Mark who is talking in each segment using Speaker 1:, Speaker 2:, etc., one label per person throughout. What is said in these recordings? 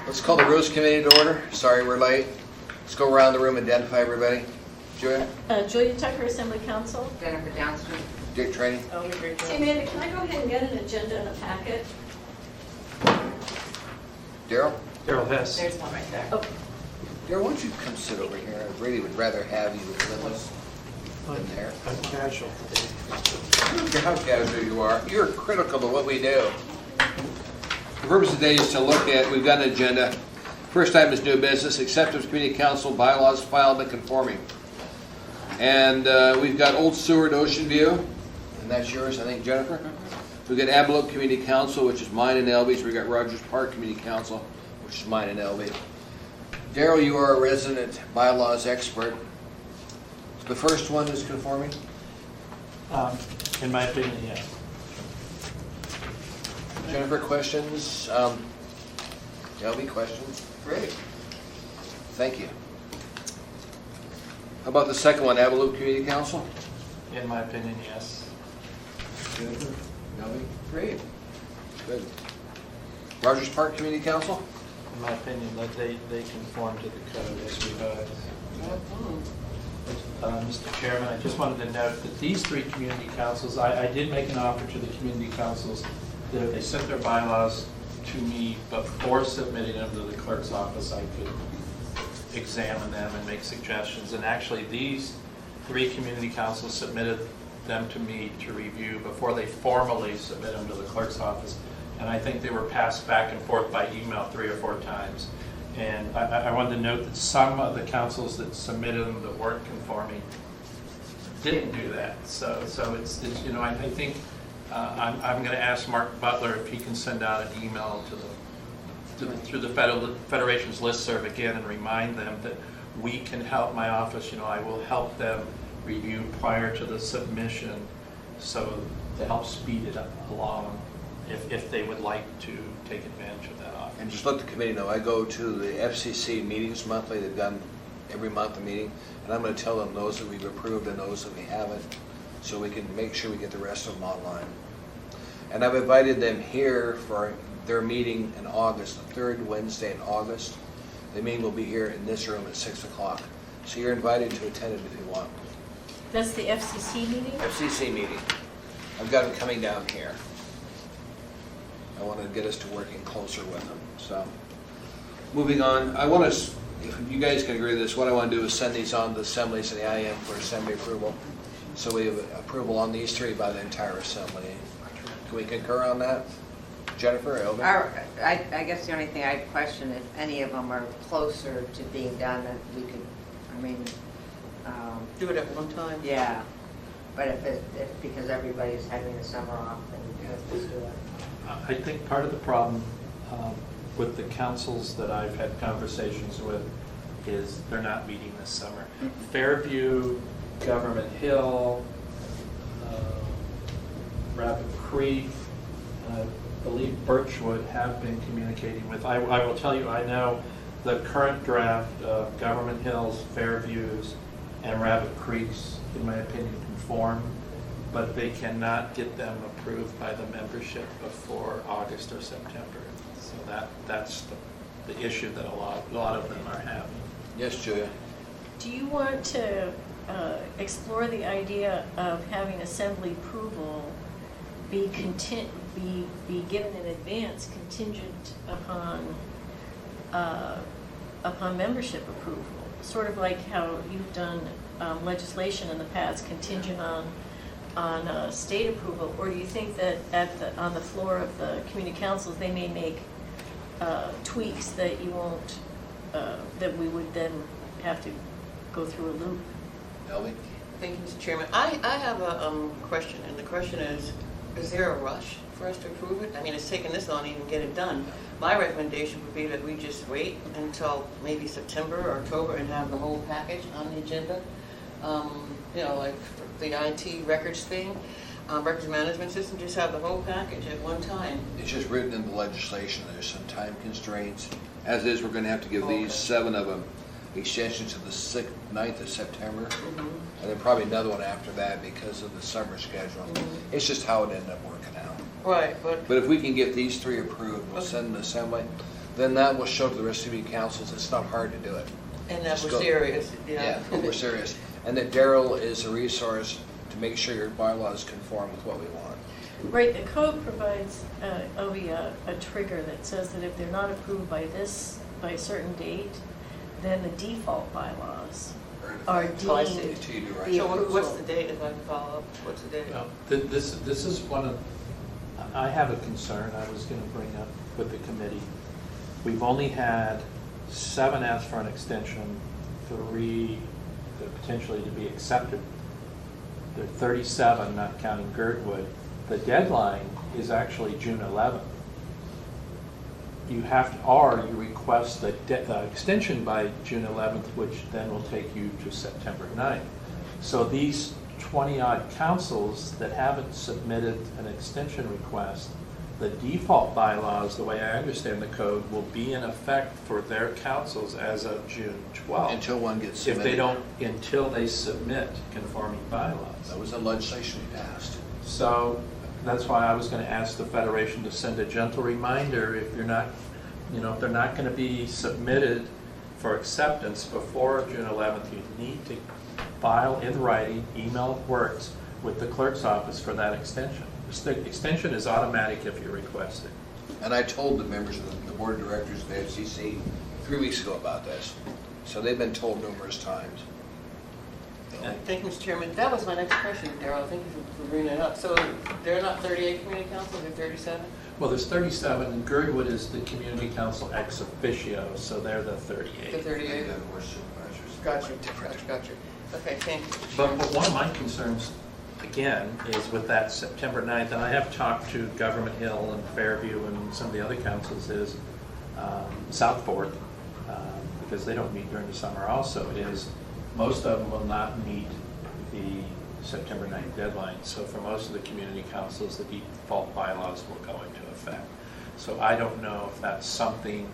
Speaker 1: Let's call the Rules Committee to order. Sorry we're late. Let's go around the room, identify everybody. Julia?
Speaker 2: Julia Tucker, Assembly Council.
Speaker 3: Jennifer Downstream.
Speaker 1: Dick Training?
Speaker 2: Hey, Amanda, can I go ahead and get an agenda and a packet?
Speaker 1: Daryl?
Speaker 4: Daryl Hess.
Speaker 3: There's one right there.
Speaker 2: Oh,
Speaker 1: Daryl, why don't you come sit over here? I really would rather have you with us than there.
Speaker 4: I'm casual today.
Speaker 1: I don't care how casual you are. You're critical of what we do. The purpose of today is to look at, we've got an agenda. First item is new business, acceptance of community council bylaws filed and conforming. And we've got Old Seward Ocean View, and that's yours, I think, Jennifer. We've got Abelote Community Council, which is mine and Elby's. We've got Rogers Park Community Council, which is mine and Elby. Daryl, you are a resident bylaws expert. The first one is conforming?
Speaker 4: In my opinion, yes.
Speaker 1: Jennifer, questions? Elby, questions? Great. Thank you. How about the second one, Abelote Community Council?
Speaker 4: In my opinion, yes.
Speaker 1: Jennifer? Elby? Great. Good. Rogers Park Community Council?
Speaker 4: In my opinion, that they conform to the code as revised. Mr. Chairman, I just wanted to note that these three community councils, I did make an offer to the community councils that if they sent their bylaws to me before submitting them to the clerk's office, I could examine them and make suggestions. And actually, these three community councils submitted them to me to review before they formally submit them to the clerk's office. And I think they were passed back and forth by email 3 or 4 times. And I wanted to note that some of the councils that submitted them that weren't conforming didn't do that. So it's you know, I think I'm going to ask Mark Butler if he can send out an email through the Federation's listserv again and remind them that we can help my office. You know, I will help them review prior to the submission, so to help speed it up along if they would like to take advantage of that offer.
Speaker 1: And just let the committee know, I go to the FCC meetings monthly. They've done every month a meeting, and I'm going to tell them those that we've approved and those that we haven't, so we can make sure we get the rest of them online. And I've invited them here for their meeting in August, the third Wednesday in August. The meeting will be here in this room at 6 o'clock. So you're invited to attend it if you want.
Speaker 2: that's the FCC meeting?
Speaker 1: FCC meeting. I've got them coming down here. I want to get us to working closer with them. So, moving on, I want to, if you guys can agree to this, what I want to do is send these on to the assemblies and the IM for assembly approval. So we have approval on these three by the entire assembly. Can we concur on that? Jennifer, Elvin?
Speaker 3: I guess the only thing I'd question, if any of them are closer to being done, that we could, I mean,
Speaker 5: Do it at one time.
Speaker 3: yeah. But if because everybody's having the summer off, then let's do it.
Speaker 4: I think part of the problem with the councils that I've had conversations with is they're not meeting this summer. Fairview, Government Hill, Rabbit Creek, I believe Birchwood have been communicating with. I will tell you, I know the current draft of Government Hills, Fairviews, and Rabbit Creeks, in my opinion, conform, but they cannot get them approved by the membership before August or September. So that's the issue that a lot of them are having.
Speaker 1: Yes, Julia.
Speaker 2: Do you want to explore the idea of having assembly approval be given in advance, contingent upon membership approval? Sort of like how you've done legislation in the past, contingent on state approval, or do you think that on the floor of the community councils they may make tweaks that you won't, that we would then have to go through a loop?
Speaker 1: Elvin?
Speaker 5: Thank you, Mr. Chairman. I have a question, and the question is there a rush for us to approve it? I mean, it's taken this long to even get it done. My recommendation would be that we just wait until maybe September or October and have the whole package on the agenda. You know, like the IT records thing, records management system, just have the whole package at one time.
Speaker 1: It's just written in the legislation. There's some time constraints. As is, we're going to have to give these 7 of them extensions to the 9th of September, and then probably another one after that because of the summer schedule. It's just how it ended up working out.
Speaker 5: Right, but
Speaker 1: But if we can get these 3 approved, we'll send them to assembly. then that will show to the rest of you councils it's not hard to do it.
Speaker 5: And that
Speaker 1: Just
Speaker 5: we're
Speaker 1: go-
Speaker 5: serious,
Speaker 1: Yeah, we're serious. And that Daryl is a resource to make sure your bylaws conform with what we want.
Speaker 2: Right, the code provides, Obi, a trigger that says that if they're not approved by a certain date, then the default bylaws are
Speaker 5: Oh, I see.
Speaker 2: deemed
Speaker 1: Until you do right.
Speaker 2: the
Speaker 5: So what's
Speaker 2: approval.
Speaker 5: the date, if I can follow up, what's the date?
Speaker 4: Well, this is one of, I have a concern I was going to bring up with the committee. We've only had 7 ask for an extension, 3 potentially to be accepted. There are 37, not counting Girdwood. The deadline is actually June 11th. You have to, or you request the extension by June 11th, which then will take you to September 9th. So these 20-odd councils that haven't submitted an extension request, the default bylaws, the way I understand the code, will be in effect for their councils as of June 12th.
Speaker 1: Until one gets
Speaker 4: If
Speaker 1: submitted.
Speaker 4: they don't, until they submit conforming bylaws.
Speaker 1: That was the legislation we passed.
Speaker 4: So that's why I was going to ask the Federation to send a gentle reminder, if you're not, if they're not going to be submitted for acceptance before June 11th, you need to file in writing, email works, with the clerk's office for that extension. The extension is automatic if you request it.
Speaker 1: And I told the members of the board of directors of the FCC 3 weeks ago about this. So they've been told numerous times.
Speaker 5: Thank you, Mr. Chairman. That was my next question, Darrell. Thank you for bringing that up. So there are not 38 community councils, there are 37?
Speaker 4: Well, there's 37, and Girdwood is the community council ex officio, so they're the 38.
Speaker 5: The 38?
Speaker 1: We're supervisors.
Speaker 5: Gotcha,
Speaker 1: Different.
Speaker 5: gotcha. Okay, thank you.
Speaker 4: But one of my concerns, again, is with that September 9th, and I have talked to Government Hill and Fairview and some of the other councils, is South Fork, because they don't meet during the summer also, is most of them will not meet the September 9th deadline. So for most of the community councils, the default bylaws will go into effect. So I don't know if that's something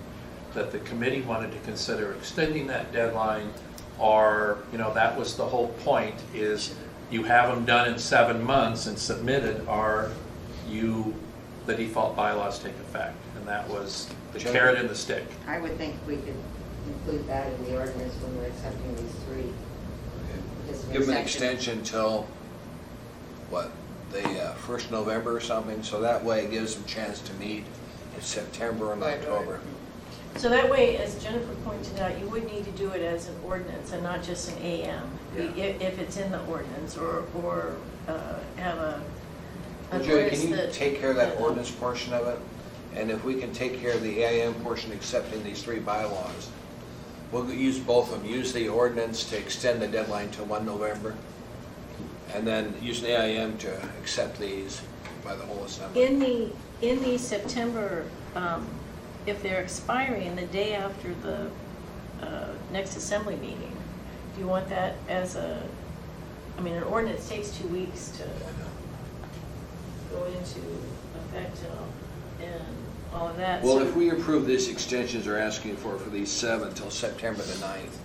Speaker 4: that the committee wanted to consider extending that deadline, or, that was the whole point, is you have them done in 7 months and submitted, or the default bylaws take effect. And that was the carrot and the stick.
Speaker 3: I would think we could include that in the ordinance when we're accepting these 3. Just
Speaker 1: Give them an
Speaker 3: section.
Speaker 1: extension till, the 1st November or something, so that way it gives them a chance to meet in September and
Speaker 5: Right,
Speaker 1: October.
Speaker 2: So that way, as Jennifer pointed out, you would need to do it as an ordinance and not just an AM,
Speaker 1: Yeah.
Speaker 2: if it's in the ordinance, or have a
Speaker 1: Well, Judy,
Speaker 2: notice
Speaker 1: can you
Speaker 2: that-
Speaker 1: take care of that ordinance portion of it? And if we can take care of the AIM portion, accepting these 3 bylaws, we'll use both of them. Use the ordinance to extend the deadline to 1 November, and then use the AIM to accept these by the whole assembly.
Speaker 2: In the September, if they're expiring the day after the next assembly meeting, do you want that as an ordinance takes 2 weeks to go into effect and all of that.
Speaker 1: Well,
Speaker 2: So-
Speaker 1: if we approve these extensions they're asking for these 7 till September the 9th,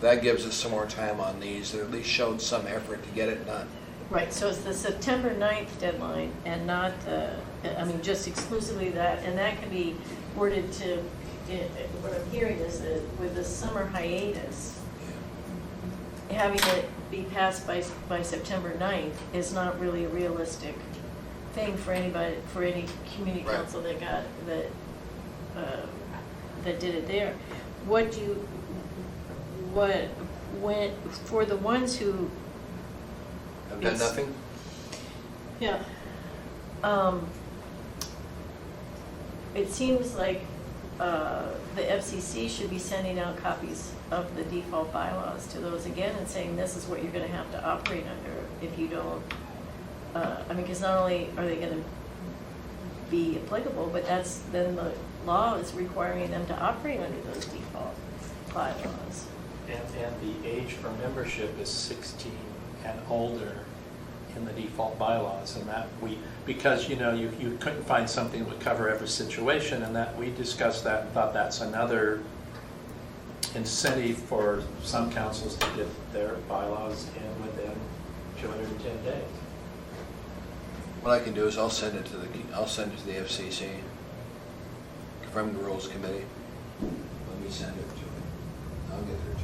Speaker 1: that gives us some more time on these, or at least showed some effort to get it done.
Speaker 2: Right, so it's the September 9th deadline and not just exclusively that, and that can be worded to, what I'm hearing is that with the summer hiatus, having it be passed by September 9th is not really a realistic thing for anybody, for any community
Speaker 1: Right.
Speaker 2: council that did it there. For the ones who
Speaker 1: I've done
Speaker 2: It's-
Speaker 1: nothing?
Speaker 2: Yeah. It seems like the FCC should be sending out copies of the default bylaws to those again and saying this is what you're going to have to operate under if you don't, because not only are they going to be applicable, but then the law is requiring them to operate under those default bylaws.
Speaker 4: And the age for membership is 16 and older in the default bylaws, and that because you couldn't find something that would cover every situation, and that we discussed that and thought that's another incentive for some councils to get their bylaws in within 210 days.
Speaker 1: What I can do is I'll send it to the FCC from the Rules Committee. Let me send it to him. I'll get their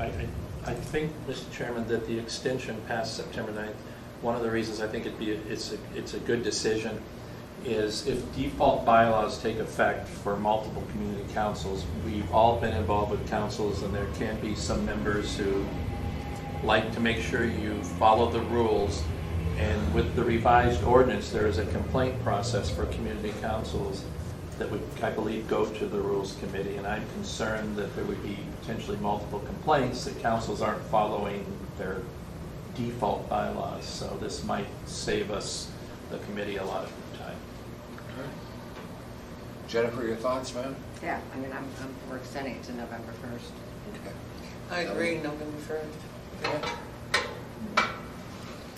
Speaker 1: attention.
Speaker 4: I think, Mr. Chairman, that the extension past September 9th, one of the reasons I think it's a good decision is if default bylaws take effect for multiple community councils, we've all been involved with councils, and there can be some members who like to make sure you follow the rules. And with the revised ordinance, there is a complaint process for community councils that would, I believe, go to the Rules Committee. And I'm concerned that there would be potentially multiple complaints that councils aren't following their default bylaws. So this might save us, the committee, a lot of time.
Speaker 1: All right. Jennifer, your thoughts, ma'am?
Speaker 3: Yeah, I mean, we're extending it to November 1st.
Speaker 1: Okay.
Speaker 5: I agree, November 1st.
Speaker 1: Okay.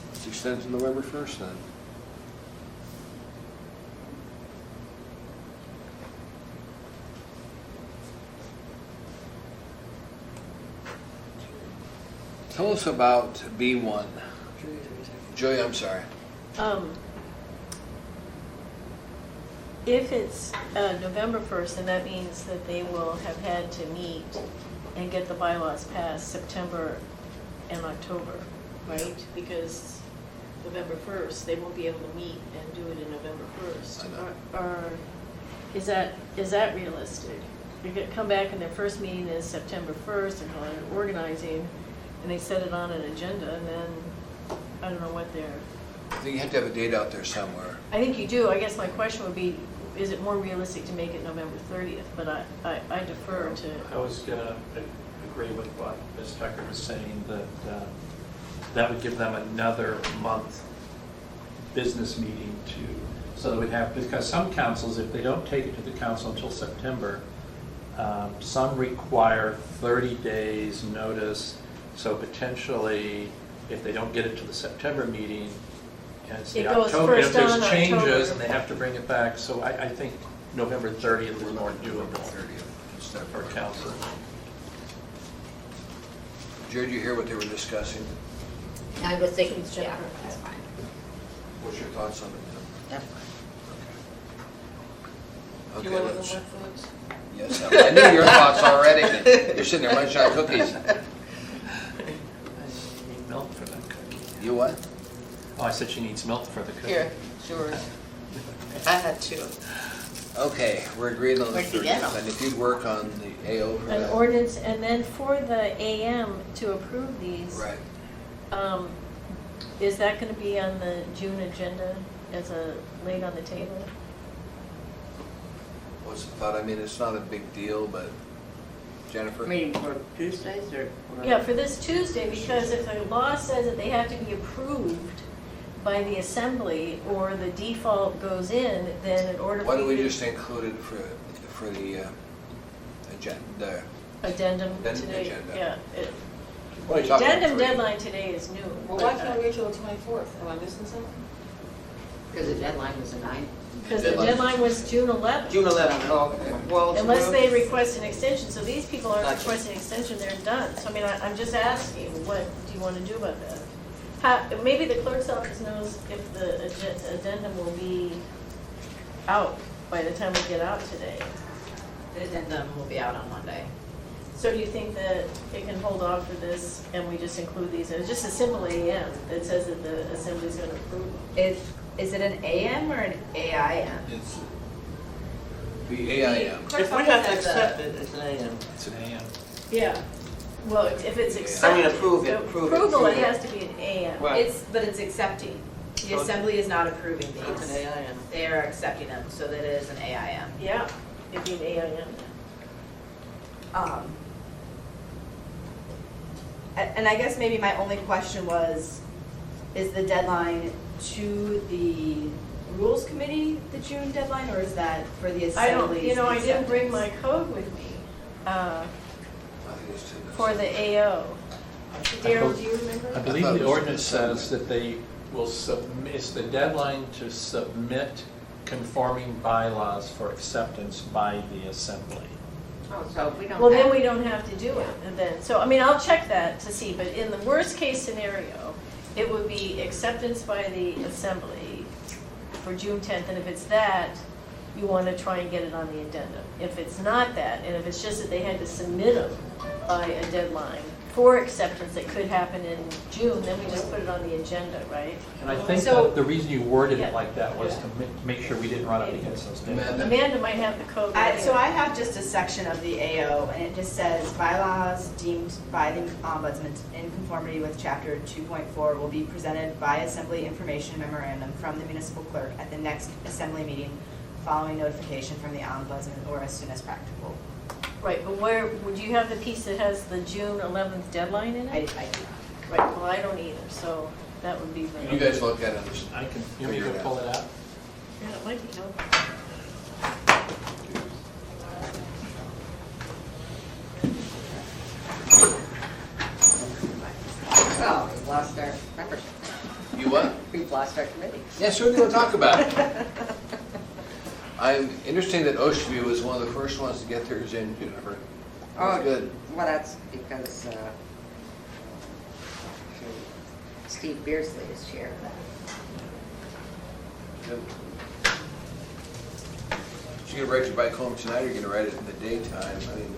Speaker 1: Let's extend to November 1st then. Tell us about B1. Joey, I'm sorry.
Speaker 2: If it's November 1st, then that means that they will have had to meet and get the bylaws passed September and October, right? Because November 1st, they won't be able to meet and do it in November 1st.
Speaker 1: I know.
Speaker 2: Or is that realistic? You're going to come back and their first meeting is September 1st, and they're organizing, and they set it on an agenda, and then I don't know what they're...
Speaker 1: I think you have to have a date out there somewhere.
Speaker 2: I think you do. I guess my question would be, is it more realistic to make it November 30th? But I defer to...
Speaker 4: I was going to agree with what Ms. Tucker was saying, that that would give them another month business meeting so that we'd have, because some councils, if they don't take it to the council until September, some require 30 days notice. So potentially, if they don't get it to the September meeting, and it's the
Speaker 2: It goes
Speaker 4: October, if
Speaker 2: first on
Speaker 4: there's changes
Speaker 2: October.
Speaker 4: and they have to bring it back, so I think November 30th is more
Speaker 1: November
Speaker 4: doable
Speaker 1: 30th instead
Speaker 4: for
Speaker 1: of
Speaker 4: council.
Speaker 1: Jared, you hear what they were discussing?
Speaker 6: I was thinking,
Speaker 2: It's
Speaker 6: yeah,
Speaker 2: Jennifer.
Speaker 6: that's fine.
Speaker 1: What's your thoughts on it?
Speaker 3: That's
Speaker 5: Do
Speaker 1: Okay,
Speaker 5: you want to
Speaker 1: let's,
Speaker 5: know my thoughts?
Speaker 1: yes, I knew your thoughts already. You're sitting there munching on cookies.
Speaker 4: I need milk for that cookie.
Speaker 1: You what?
Speaker 4: Oh, I said she needs milk for the cookie.
Speaker 5: Here, sure. I had two.
Speaker 1: Okay, we're agreed on the
Speaker 6: Where'd you get
Speaker 1: 30th,
Speaker 6: them?
Speaker 1: and if you'd work on the AO for
Speaker 2: An
Speaker 1: that.
Speaker 2: ordinance, and then for the AM to approve these,
Speaker 1: Right.
Speaker 2: is that going to be on the June agenda as a laid on the table?
Speaker 1: What's the thought? I mean, it's not a big deal, but Jennifer?
Speaker 3: Meeting for Tuesdays or?
Speaker 2: Yeah, for this Tuesday, because if the law says that they have to be approved by the assembly, or the default goes in, then in order for
Speaker 1: Why don't we
Speaker 2: you
Speaker 1: just include it for the agenda?
Speaker 2: addendum
Speaker 1: Then
Speaker 2: today,
Speaker 1: agenda.
Speaker 2: yeah.
Speaker 1: Well,
Speaker 2: The
Speaker 1: you're talking
Speaker 2: addendum
Speaker 1: three.
Speaker 2: deadline today is noon.
Speaker 5: Well, why can't we wait till the 24th? Am I missing something?
Speaker 3: Because the deadline was the 9th.
Speaker 2: Because the
Speaker 1: Deadline.
Speaker 2: deadline was June 11th.
Speaker 5: June 11th, oh, okay. Well,
Speaker 2: Unless
Speaker 5: so-
Speaker 2: they request an extension, so these people aren't
Speaker 5: Gotcha.
Speaker 2: requesting an extension, they're done. So I mean, I'm just asking, what do you want to do about that? Maybe the clerk's office knows if the addendum will be out by the time we get out today.
Speaker 6: The addendum will be out on Monday.
Speaker 2: So do you think that it can hold off for this and we just include these? It's just a simple AM that says that the assembly's going to approve.
Speaker 6: Is it an AM or an AIM?
Speaker 1: It's the AIM.
Speaker 5: If we have to accept it, it's an AM.
Speaker 4: It's an AM.
Speaker 2: Yeah. Well, if it's
Speaker 1: I
Speaker 2: accepted.
Speaker 5: mean, approve it, approve it,
Speaker 2: Approval, it
Speaker 5: approve it.
Speaker 2: has to be an AM.
Speaker 5: Right.
Speaker 6: But it's accepting. The
Speaker 5: So-
Speaker 6: assembly is not approving
Speaker 5: So it's an
Speaker 6: these.
Speaker 5: AIM.
Speaker 6: They are accepting them, so that it is an AIM.
Speaker 2: Yeah, it'd be an AIM.
Speaker 7: And I guess maybe my only question was, is the deadline to the rules committee the June deadline, or is that for the
Speaker 2: I don't,
Speaker 7: assembly's
Speaker 2: I didn't bring my
Speaker 7: acceptance?
Speaker 2: code with me
Speaker 1: I think it's to the-
Speaker 2: for the AO. Daryl, do you remember?
Speaker 4: I believe
Speaker 1: thought it
Speaker 4: the
Speaker 1: was
Speaker 4: ordinance
Speaker 1: December.
Speaker 4: says that they will submit, it's the deadline to submit conforming bylaws for acceptance by the assembly.
Speaker 3: Oh, so we don't.
Speaker 2: Well, then
Speaker 3: have-
Speaker 2: we don't have to do it, and then, so, I mean, I'll check that to see, but in the worst case scenario, it would be acceptance by the assembly for June 10th, and if it's that, you want to try and get it on the addendum. If it's not that, and if it's just that they had to submit them by a deadline for acceptance that could happen in June, then we just put it on the agenda, right?
Speaker 4: And I think
Speaker 7: So-
Speaker 4: that the reason you worded
Speaker 2: Yeah.
Speaker 4: it like that was to make sure we didn't run up against those deadlines.
Speaker 1: Amanda?
Speaker 2: Amanda might have the code.
Speaker 7: So I have just a section of the AO, and it just says bylaws deemed by the ombudsman in conformity with chapter 2.4 will be presented by assembly information memorandum from the municipal clerk at the next assembly meeting following notification from the ombudsman or as soon as practicable.
Speaker 2: Right, but where, would you have the piece that has the June 11th deadline in
Speaker 7: I
Speaker 2: it?
Speaker 7: do.
Speaker 2: Right, well, I don't either, so that would be.
Speaker 1: When you guys look at it, just
Speaker 4: I can, you want me to
Speaker 1: figure it
Speaker 4: pull
Speaker 1: out.
Speaker 4: it out?
Speaker 2: Yeah, it might be helpful.
Speaker 3: Oh, we've lost our membership.
Speaker 1: You what?
Speaker 3: We've lost our committee.
Speaker 1: Yeah, sure, we're going to talk about it. I'm interesting that Oceanview was one of the first ones to get theirs in, Jennifer. That's good.
Speaker 3: Well, that's because Steve Beersley is chair of that.
Speaker 1: Good. So you're going to write your bike home tonight, or you're going to write it in the daytime? I mean,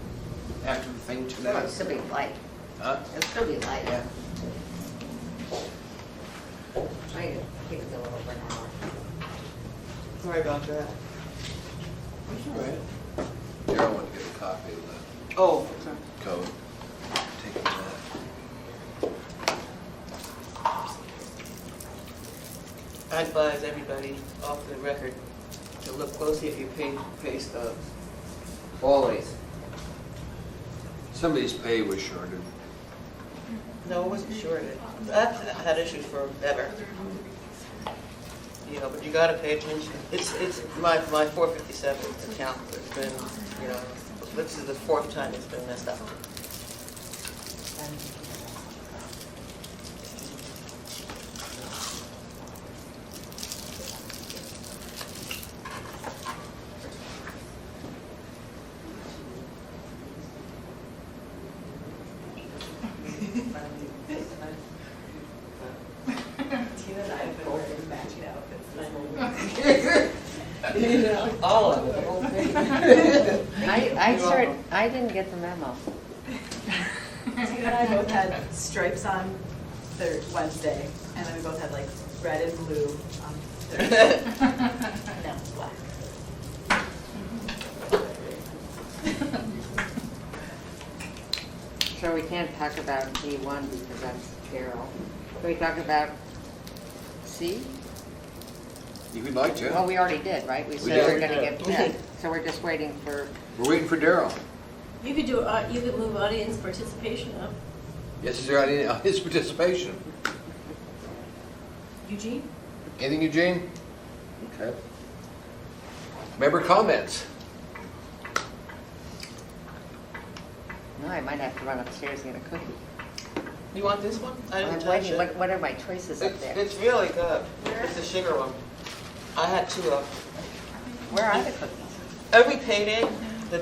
Speaker 1: after the thing
Speaker 3: Well,
Speaker 1: tonight?
Speaker 3: it'll still be light.
Speaker 1: Huh?
Speaker 3: It'll still be light.
Speaker 1: Yeah.
Speaker 3: I give it a little bit more.
Speaker 5: Sorry about that.
Speaker 1: Go ahead. Daryl wanted to get a copy of the
Speaker 5: Oh, sorry.
Speaker 1: code. Take it back.
Speaker 5: I advise everybody off the record to look closely at your pay stubs. Always.
Speaker 1: Somebody's pay was shorted.
Speaker 5: No, it wasn't shorted. I've had issues forever. You know, but you gotta pay attention. It's my 457 account that's been, you know, this is the fourth time it's been messed up.
Speaker 7: Tina and I have been wearing matching outfits.
Speaker 5: All of it, the whole thing.
Speaker 3: I didn't get the memo.
Speaker 7: Tina and I both had stripes on Wednesday, and then we both had like red and blue on Thursday. And now it's black.
Speaker 3: So we can't talk about D1 because that's Daryl. Can we talk about C?
Speaker 1: If you'd like to.
Speaker 3: Well, we already did, right? We said
Speaker 1: did.
Speaker 3: we were gonna get
Speaker 5: We
Speaker 3: that.
Speaker 5: did.
Speaker 3: So we're just waiting for,
Speaker 1: We're waiting for Daryl.
Speaker 2: You could do, you could move audience participation up.
Speaker 1: Yes, is there any his participation?
Speaker 2: Eugene?
Speaker 1: Anything, Eugene? Okay. Member comments?
Speaker 3: no, I might have to run upstairs and get a cookie.
Speaker 5: You want this one? I didn't
Speaker 3: I'm
Speaker 5: touch
Speaker 3: waiting,
Speaker 5: it.
Speaker 3: what are my choices up there?
Speaker 5: It's really good. It's the sugar one. I had two of them.
Speaker 3: Where are the cookies?
Speaker 5: Every payday, the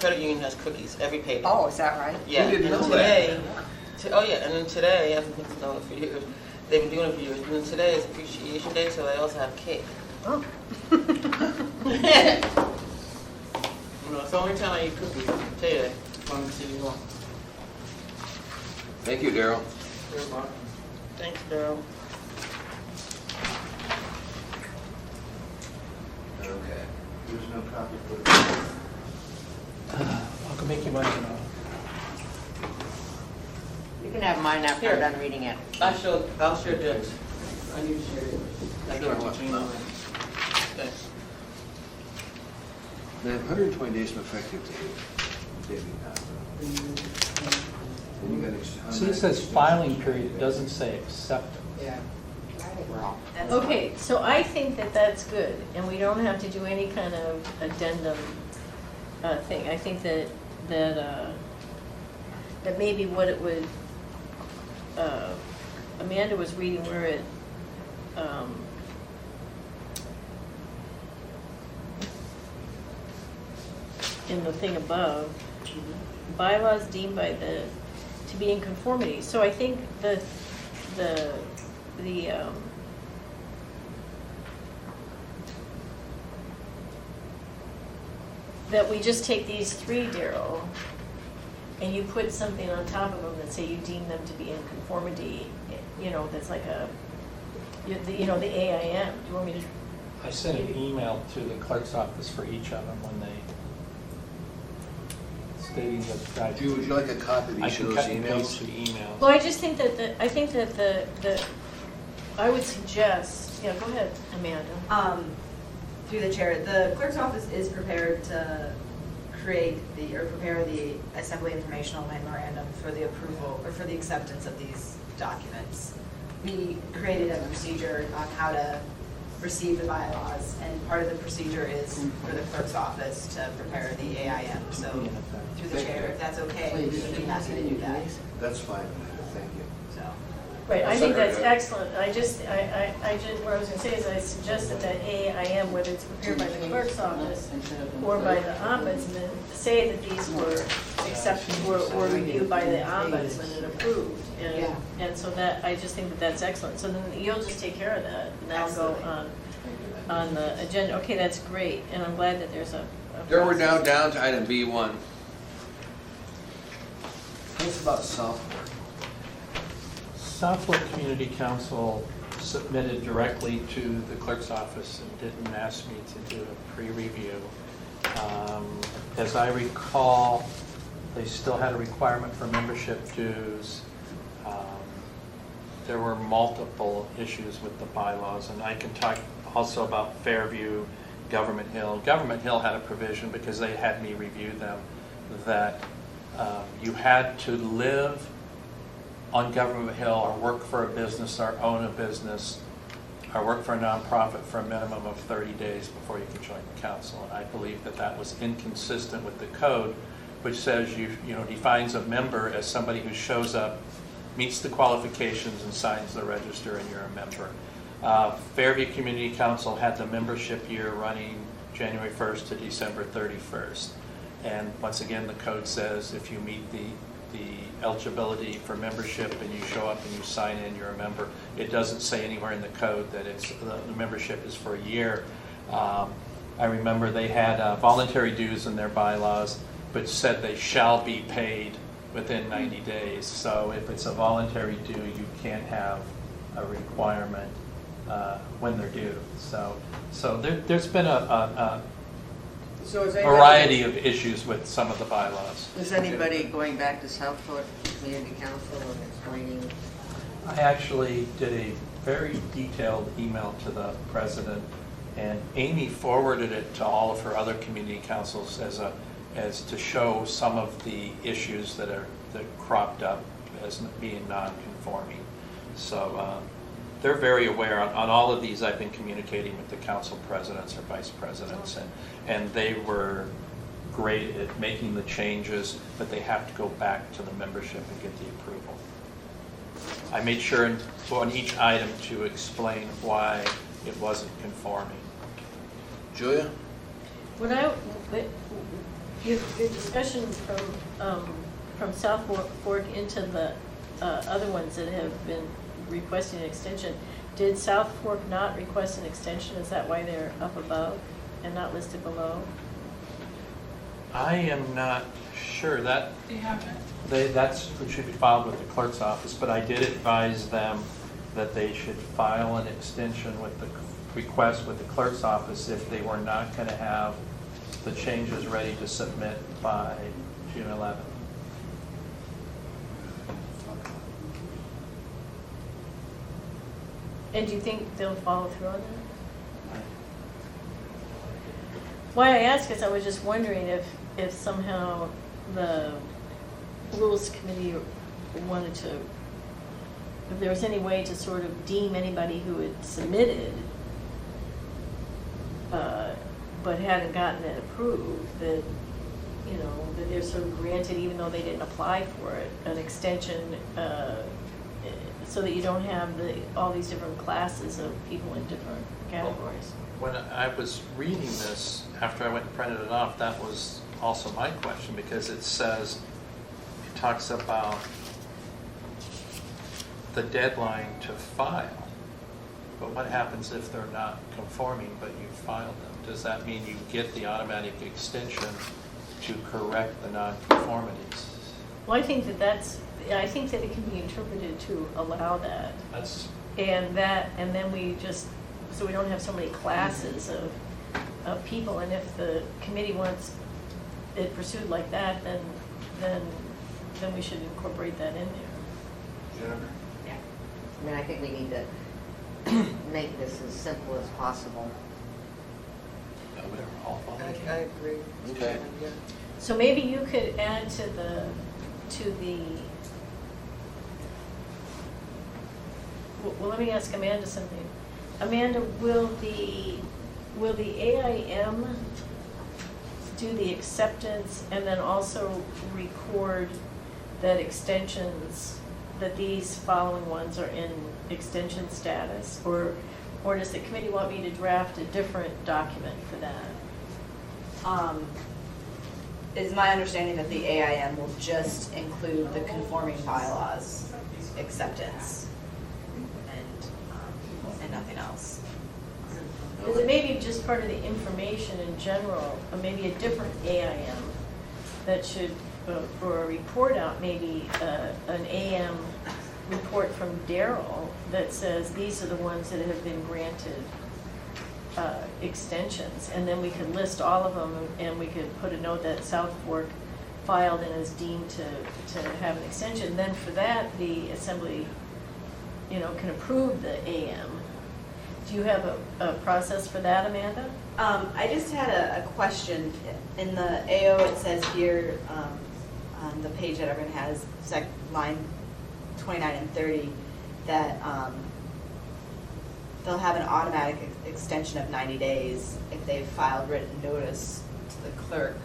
Speaker 5: credit union has cookies, every payday.
Speaker 3: Oh, is that right?
Speaker 5: Yeah,
Speaker 1: didn't
Speaker 5: and
Speaker 1: know
Speaker 5: today, oh yeah, and then today, I've been knowing it for years, they've been doing it for years, and then today is Appreciation Day, so they also have cake.
Speaker 3: Oh.
Speaker 5: You know, it's the only time I eat cookies, payday, on the city hall.
Speaker 1: Thank you, Daryl.
Speaker 5: Thanks, Daryl.
Speaker 1: Okay.
Speaker 8: There's no copy for the...
Speaker 4: I'll go make you mine tomorrow.
Speaker 3: You can have mine after I'm done reading it.
Speaker 5: I'll share Dick's. I need to share it. I
Speaker 1: Sure,
Speaker 5: give it
Speaker 1: what-
Speaker 5: to Gene.
Speaker 1: no.
Speaker 5: Thanks.
Speaker 1: They have 120 days from effective date. Then you gotta-
Speaker 4: See, it says filing period, it doesn't say acceptance.
Speaker 3: Yeah. Well,
Speaker 7: That's
Speaker 2: Okay, so I think that that's good, and we don't have to do any kind of addendum thing. I think that maybe what it would, Amanda was reading where it, in the thing above, bylaws deemed by to be in conformity. So I think the that we just take these three, Daryl, and you put something on top of them that say you deem them to be in conformity, you know, that's like a, you know, the AIM. Do you want me to?
Speaker 4: I sent an email to the clerk's office for each of them when they, stating that.
Speaker 1: Would you like a copy of
Speaker 4: I
Speaker 1: each of
Speaker 4: can
Speaker 1: those
Speaker 4: cut and paste
Speaker 1: emails?
Speaker 4: the email.
Speaker 2: Well, I just think that I would suggest, yeah, go ahead, Amanda.
Speaker 7: Through the chair, the clerk's office is prepared to prepare the assembly informational memorandum for the approval, or for the acceptance of these documents. We created a procedure on how to receive the bylaws, and part of the procedure is for the clerk's office to prepare the AIM, so through the chair, if that's okay, we'd be happy to do that,
Speaker 8: That's fine, thank you.
Speaker 7: so.
Speaker 2: Right, I think that's
Speaker 1: Secretary.
Speaker 2: excellent. I just, what I was gonna say is I suggested that AIM, whether it's prepared by the clerk's office or by the ombudsman, say that these were accepted or reviewed by the ombudsman and approved.
Speaker 7: Yeah.
Speaker 2: And so that, I just think that that's excellent. So then you'll just take care of that, and that'll go on the agenda. Okay, that's great, and I'm glad that there's a.
Speaker 1: There we're now down to item B1.
Speaker 8: Tell us about Southport.
Speaker 4: Southwood Community Council submitted directly to the clerk's office and didn't ask me to do a pre-review. As I recall, they still had a requirement for membership dues. There were multiple issues with the bylaws, and I can talk also about Fairview, Government Hill. Government Hill had a provision, because they had me review them, that you had to live on Government Hill or work for a business or own a business or work for a nonprofit for a minimum of 30 days before you could join the council. And I believe that that was inconsistent with the code, which says you know, defines a member as somebody who shows up, meets the qualifications, and signs the register, and you're a member. Fairview Community Council had the membership year running January 1st to December 31st. And once again, the code says if you meet the eligibility for membership and you show up and you sign in, you're a member. It doesn't say anywhere in the code that it's the membership is for a year. I remember they had voluntary dues in their bylaws, but said they shall be paid within 90 days. So if it's a voluntary due, you can't have a requirement when they're due. So there's been a
Speaker 3: So is anybody-
Speaker 4: variety of issues with some of the bylaws.
Speaker 3: Is anybody going back to Southport Community Council and explaining?
Speaker 4: I actually did a very detailed email to the president, and Amy forwarded it to all of her other community councils as to show some of the issues that cropped up as being non-conforming. So they're very aware. On all of these, I've been communicating with the council presidents or vice presidents, and they were great at making the changes, but they have to go back to the membership and get the approval. I made sure on each item to explain why it wasn't conforming.
Speaker 1: Julia?
Speaker 2: Your discussion from South Fork into the other ones that have been requesting an extension, did South Fork not request an extension? Is that why they're up above and not listed below?
Speaker 4: I am not sure that.
Speaker 9: They haven't.
Speaker 4: That's what should be filed with the clerk's office, but I did advise them that they should file an extension with the request with the clerk's office if they were not going to have the changes ready to submit by June 11th.
Speaker 2: And do you think they'll follow through on that? Why I ask is I was just wondering if somehow the Rules Committee wanted to, if there was any way to sort of deem anybody who had submitted but hadn't gotten it approved, that, you know, that they're sort of granted, even though they didn't apply for it, an extension so that you don't have all these different classes of people in different categories.
Speaker 4: When I was reading this, after I went and printed it off, that was also my question, because it says, it talks about the deadline to file. But what happens if they're not conforming, but you filed them? does that mean you get the automatic extension to correct the nonconformities?
Speaker 2: Well, I think that it can be interpreted to allow that.
Speaker 4: That's,
Speaker 2: And then we just, so we don't have so many classes of people, and if the committee wants it pursued like that, then we should incorporate that in there.
Speaker 1: Jennifer?
Speaker 3: I mean, I think we need to make this as simple as possible.
Speaker 4: whatever, all
Speaker 5: I
Speaker 4: volunteer.
Speaker 5: agree. Mr.
Speaker 1: Okay.
Speaker 5: Chairman, yeah.
Speaker 2: So maybe you could add to the, well, let me ask Amanda something. Amanda, will the AIM do the acceptance and then also record that extensions, that these following ones are in extension status? Or does the committee want me to draft a different document for that?
Speaker 7: Is my understanding that the AIM will just include the conforming bylaws acceptance and nothing else?
Speaker 2: Is it maybe just part of the information in general, or maybe a different AIM that should, for a report out, maybe an AM report from Daryl that says these are the ones that have been granted extensions, and then we could list all of them, and we could put a note that South Fork filed and is deemed to have an extension. Then for that, the assembly, can approve the AM. Do you have a process for that, Amanda?
Speaker 7: I just had a question. In the AO, it says here, on the page that everyone has, line 29 and 30, that they'll have an automatic extension of 90 days if they've filed written notice to the clerk.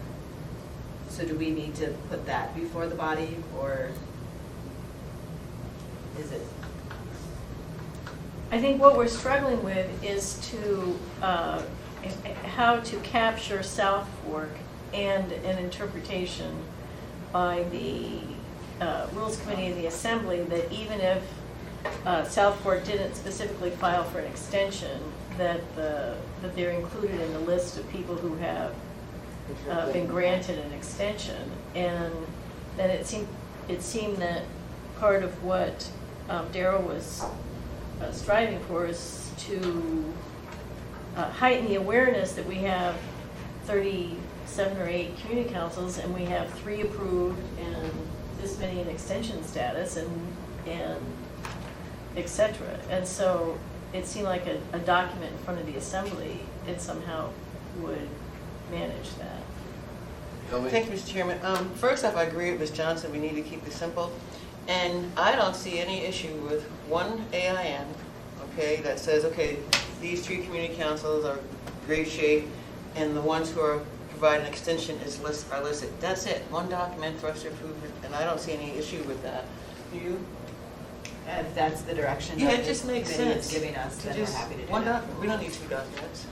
Speaker 7: So do we need to put that before the body, or is it?
Speaker 2: I think what we're struggling with is how to capture South Fork and an interpretation by the Rules Committee of the Assembly that even if South Fork didn't specifically file for an extension, that they're included in the list of people who have been granted an extension. And then it seemed that part of what Daryl was striving for is to heighten the awareness that we have 37 or 8 community councils, and we have 3 approved and this many in extension status, and et cetera. And so it seemed like a document in front of the assembly, it somehow would manage that.
Speaker 5: Thank you, Mr. Chairman. First off, I agree with Ms. Johnson, we need to keep it simple. And I don't see any issue with one AIM, okay, that says, okay, these 3 community councils are great shape, and the ones who are providing extension are listed. That's it, one document for us to approve it, and I don't see any issue with that. Do you?
Speaker 7: If that's the direction
Speaker 5: Yeah,
Speaker 7: that
Speaker 5: it just
Speaker 7: the
Speaker 5: makes
Speaker 7: committee
Speaker 5: sense.
Speaker 7: is giving us,
Speaker 5: to
Speaker 7: then we're
Speaker 5: just
Speaker 7: happy to do
Speaker 5: one
Speaker 7: that.
Speaker 5: document. We don't need 2 documents.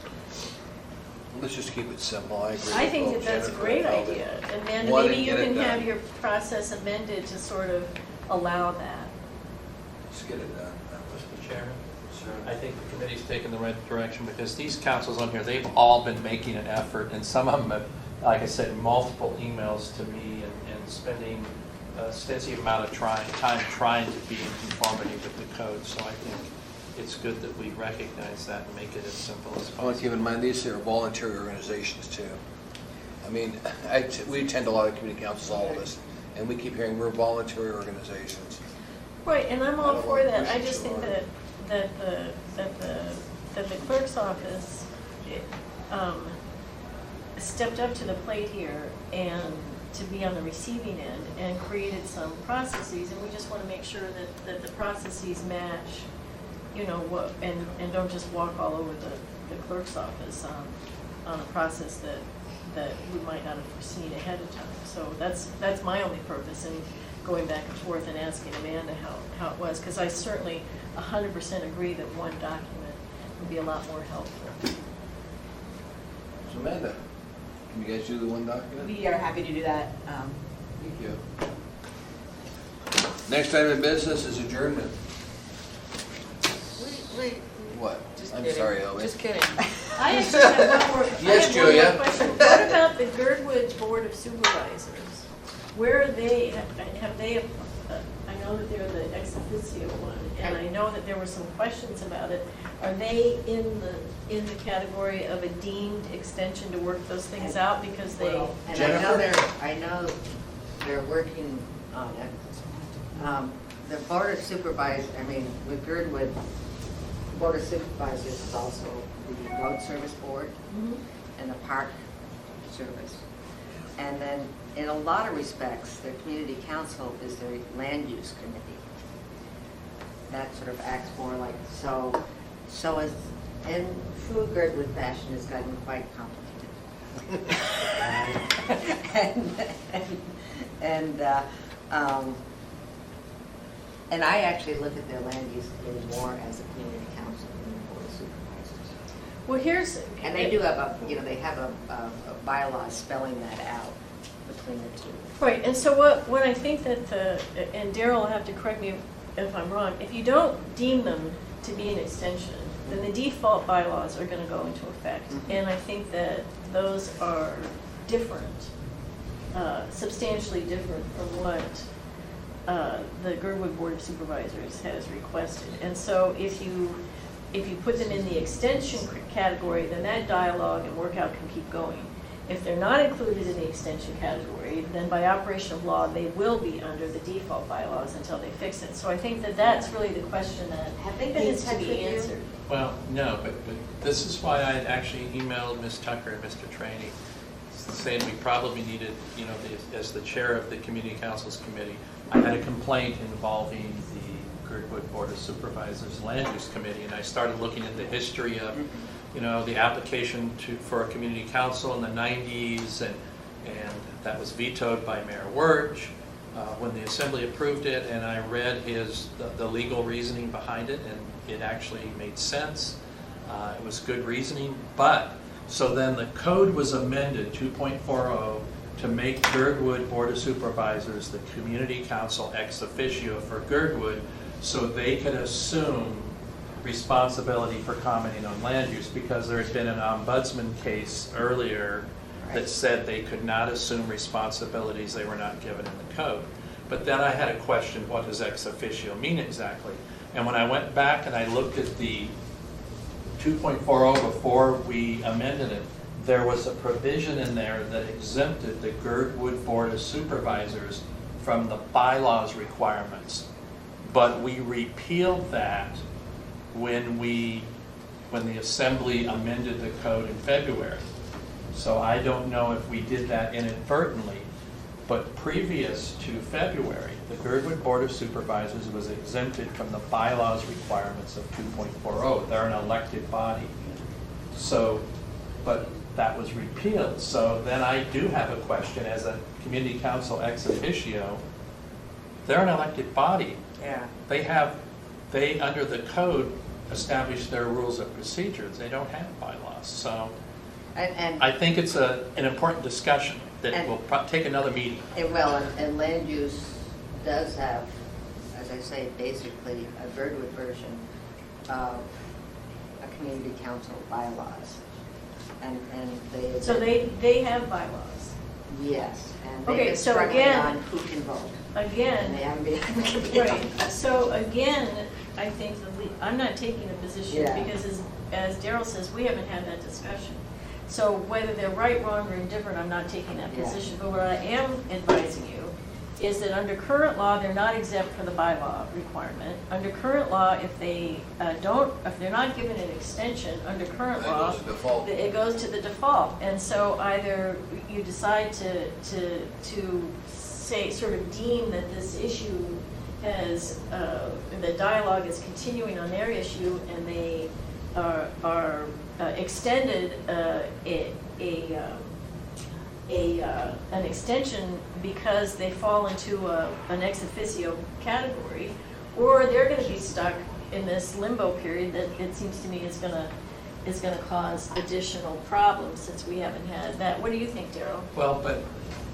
Speaker 1: Let's just keep it simple, I agree.
Speaker 2: I
Speaker 1: with
Speaker 2: think
Speaker 1: both
Speaker 2: that that's a
Speaker 1: Jennifer
Speaker 2: great
Speaker 1: and Alden.
Speaker 2: idea. And then
Speaker 1: One
Speaker 2: maybe
Speaker 1: and
Speaker 2: you
Speaker 1: get it
Speaker 2: can have
Speaker 1: done.
Speaker 2: your process amended to sort of allow that.
Speaker 1: Let's get it done.
Speaker 4: Mr. Chairman, I think the committee's taken the right direction, because these councils on here, they've all been making an effort, and some of them have, like I said, multiple emails to me and spending a extensive amount of time trying to be in conformity with the code. So I think it's good that we recognize that and make it as simple as
Speaker 1: I want to keep
Speaker 4: possible.
Speaker 1: in mind, these are voluntary organizations too. I mean, we attend a lot of community councils, all of us, and we keep hearing we're voluntary organizations.
Speaker 2: Right, and I'm
Speaker 1: I
Speaker 2: all
Speaker 1: don't
Speaker 2: for
Speaker 1: want to
Speaker 2: that. I
Speaker 1: push it
Speaker 2: just
Speaker 1: so
Speaker 2: think
Speaker 1: hard.
Speaker 2: that the clerk's office stepped up to the plate here and to be on the receiving end and created some processes, and we just want to make sure that the processes match, what, and don't just walk all over the clerk's office on a process that we might not have foreseen ahead of time. So that's my only purpose in going back and forth and asking Amanda how it was, because I certainly 100% agree that one document would be a lot more helpful.
Speaker 1: So Amanda, can you guys do the one document?
Speaker 7: We are happy to do that.
Speaker 1: Thank you. Next item of business is adjournment.
Speaker 5: Wait,
Speaker 1: What?
Speaker 5: just
Speaker 1: I'm
Speaker 5: kidding.
Speaker 1: sorry, Elvis.
Speaker 5: Just kidding.
Speaker 2: I actually have one more.
Speaker 1: Yes,
Speaker 2: I have
Speaker 1: Julia.
Speaker 2: One more question. What about the Girdwood Board of Supervisors? Where are they, have they, I know that they're the ex officio one, and I know that there were some questions about it. Are they in the category of a deemed extension to work those things out because they?
Speaker 3: And I know
Speaker 1: Jennifer?
Speaker 3: they're working on it. The Board of Supervisors, I mean, with Girdwood, Board of Supervisors is also the Road Service Board
Speaker 2: Mhm.
Speaker 3: and the Park Service. And then, in a lot of respects, the Community Council is their Land Use Committee. That sort of acts more like, so as, in true Girdwood fashion, it's gotten quite complicated. And I actually look at their land use committee more as a community council than the board of supervisors.
Speaker 2: Well, here's.
Speaker 3: And they do have they have a bylaw spelling that out between the two.
Speaker 2: Right, and so what I think that and Daryl will have to correct me if I'm wrong, if you don't deem them to be an extension, then the default bylaws are gonna go into effect.
Speaker 3: Mhm.
Speaker 2: And I think that those are different, substantially different from what the Girdwood Board of Supervisors has requested. And so if you put them in the extension category, then that dialogue and workout can keep going. If they're not included in the extension category, then by operation of law, they will be under the default bylaws until they fix it. So I think that that's really the question that
Speaker 3: Have they been in
Speaker 2: needs to
Speaker 3: touch
Speaker 2: be
Speaker 3: with you?
Speaker 2: answered.
Speaker 4: Well, no, but this is why I actually emailed Ms. Tucker and Mr. Trainee, saying we probably needed, as the chair of the Community Councils Committee, I had a complaint involving the Girdwood Board of Supervisors Land Use Committee, and I started looking at the history of, the application for a community council in the 90s, and that was vetoed by Mayor Wirch when the Assembly approved it, and I read the legal reasoning behind it, and it actually made sense. It was good reasoning, so then the code was amended, 2.40, to make Girdwood Board of Supervisors the community council ex officio for Girdwood, so they could assume responsibility for commenting on land use, because there had been an ombudsman case earlier that said they could not assume responsibilities they were not given in the code. But then I had a question, what does ex officio mean exactly? And when I went back and I looked at the 2.40 before we amended it, there was a provision in there that exempted the Girdwood Board of Supervisors from the bylaws requirements. But we repealed that when the Assembly amended the code in February. So I don't know if we did that inadvertently, but previous to February, the Girdwood Board of Supervisors was exempted from the bylaws requirements of 2.40. They're an elected body. So, but that was repealed. So then I do have a question as a community council ex officio. They're an elected body.
Speaker 3: Yeah.
Speaker 4: They under the code establish their rules of procedures. They don't have bylaws. So
Speaker 3: And
Speaker 4: I think it's an important discussion that will take another meeting.
Speaker 3: and land use does have, as I say, basically a Girdwood version of a community council bylaws. And they.
Speaker 2: So they have bylaws.
Speaker 3: Yes, and
Speaker 2: Okay,
Speaker 3: they've been
Speaker 2: so
Speaker 3: struggling
Speaker 2: again-
Speaker 3: on who can vote. And they
Speaker 2: Again,
Speaker 3: haven't been able to get
Speaker 2: right,
Speaker 3: on.
Speaker 2: so again, I think I'm not taking a position
Speaker 3: Yeah.
Speaker 2: because as Daryl says, we haven't had that discussion. So whether they're right, wrong, or indifferent, I'm not taking that
Speaker 3: Yeah.
Speaker 2: position. But what I am advising you is that under current law, they're not exempt from the bylaw requirement. Under current law, if they're not given an extension, under current
Speaker 1: That
Speaker 2: law,
Speaker 1: goes to default.
Speaker 2: it goes to the default. And so either you decide to say, sort of deem that this issue has, the dialogue is continuing on their issue, and they are extended an extension because they fall into an ex officio category, or they're going to be stuck in this limbo period that it seems to me is going to cause additional problems since we haven't had that. What do you think, Daryl?
Speaker 4: Well, but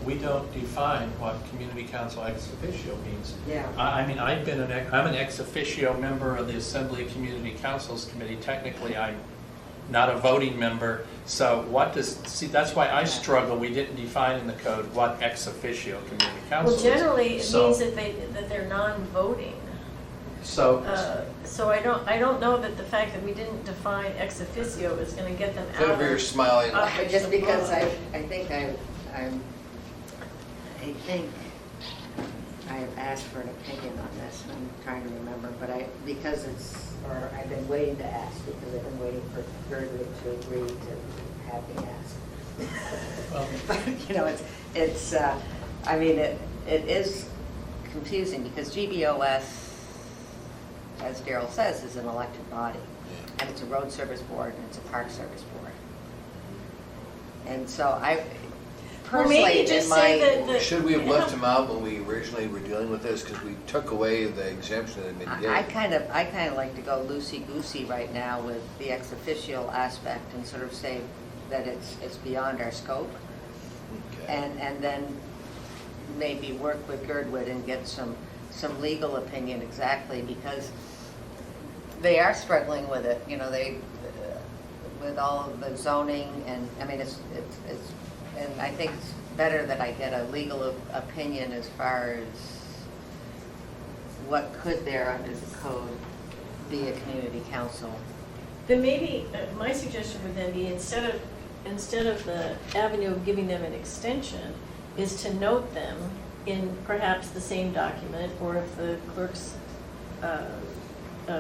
Speaker 4: we don't define what community council ex officio means.
Speaker 3: Yeah.
Speaker 4: I mean, I'm an ex officio member of the Assembly Community Councils Committee. Technically, I'm not a voting member. So what does, see, that's why I struggle, we didn't define in the code what ex officio community council
Speaker 2: Well,
Speaker 4: is.
Speaker 2: generally, it
Speaker 4: So-
Speaker 2: means that they're non-voting.
Speaker 4: So,
Speaker 2: So I don't know that the fact that we didn't define ex officio is gonna get them out
Speaker 1: Whatever you're
Speaker 2: of.
Speaker 1: smiling.
Speaker 3: Just because I think I've asked for an opinion on this, and I'm trying to remember, but I've been waiting to ask, because I've been waiting for Gertrude to agree to have me ask. But, you know, it is confusing, because GBOS, as Daryl says, is an elected body, and it's a road service board, and it's a park service board. And so I,
Speaker 2: Well, maybe
Speaker 3: personally,
Speaker 2: just
Speaker 3: in
Speaker 2: say
Speaker 3: my,
Speaker 2: that.
Speaker 1: Should we have left them out when we originally were dealing with this, because we took away the exemption that had been
Speaker 3: I
Speaker 1: given?
Speaker 3: kind of like to go loosey-goosey right now with the ex officio aspect and sort of say that it's beyond our scope,
Speaker 1: Okay.
Speaker 3: and then maybe work with Girdwood and get some legal opinion exactly, because they are struggling with it, you know, with all of the zoning, and, I mean, it's and I think it's better that I get a legal opinion as far as what could there under the code be a community council.
Speaker 2: Then maybe, my suggestion would then be, instead of the avenue of giving them an extension, is to note them in perhaps the same document, or if the clerk's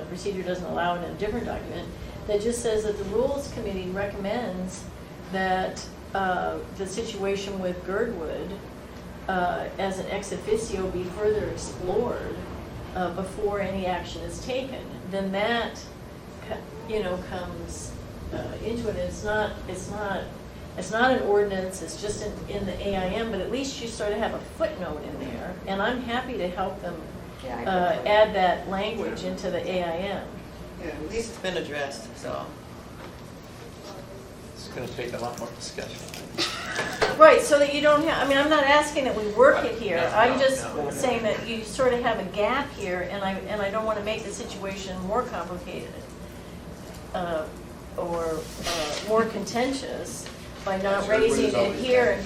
Speaker 2: procedure doesn't allow it in a different document, that just says that the Rules Committee recommends that the situation with Girdwood as an ex officio be further explored before any action is taken. Then that, comes into it. It's not an ordinance, it's just in the AIM, but at least you sort of have a footnote in there, and I'm happy to help them
Speaker 3: Yeah, I prefer
Speaker 2: add that language into the AIM.
Speaker 5: Yeah, at least it's been addressed, so.
Speaker 4: it's gonna take a lot more discussion.
Speaker 2: Right, so that you don't have, I mean, I'm not asking that we work it here,
Speaker 4: No,
Speaker 2: I'm
Speaker 4: no,
Speaker 2: just
Speaker 4: no.
Speaker 2: saying that you sort of have a gap here, and I don't want to make the situation more complicated or more contentious by not
Speaker 1: That's everybody's
Speaker 2: raising it
Speaker 1: always
Speaker 2: here
Speaker 1: done.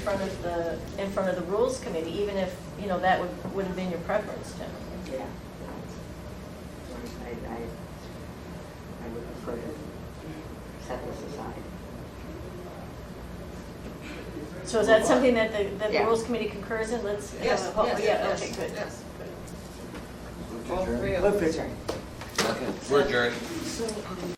Speaker 2: in front of the Rules Committee, even if, that would have been your preference, Tim.
Speaker 3: Yeah. I would prefer to set this aside.
Speaker 2: So is that something that the
Speaker 3: Yeah.
Speaker 2: Rules Committee concurs in? Let's have
Speaker 5: Yes,
Speaker 2: a vote.
Speaker 5: yes,
Speaker 2: Yeah,
Speaker 5: yes,
Speaker 2: okay, good.
Speaker 5: yes.
Speaker 1: Move to
Speaker 5: All
Speaker 1: adjourn?
Speaker 5: three of
Speaker 3: Move
Speaker 5: us.
Speaker 3: to adjourn.
Speaker 1: Okay, we're adjourned.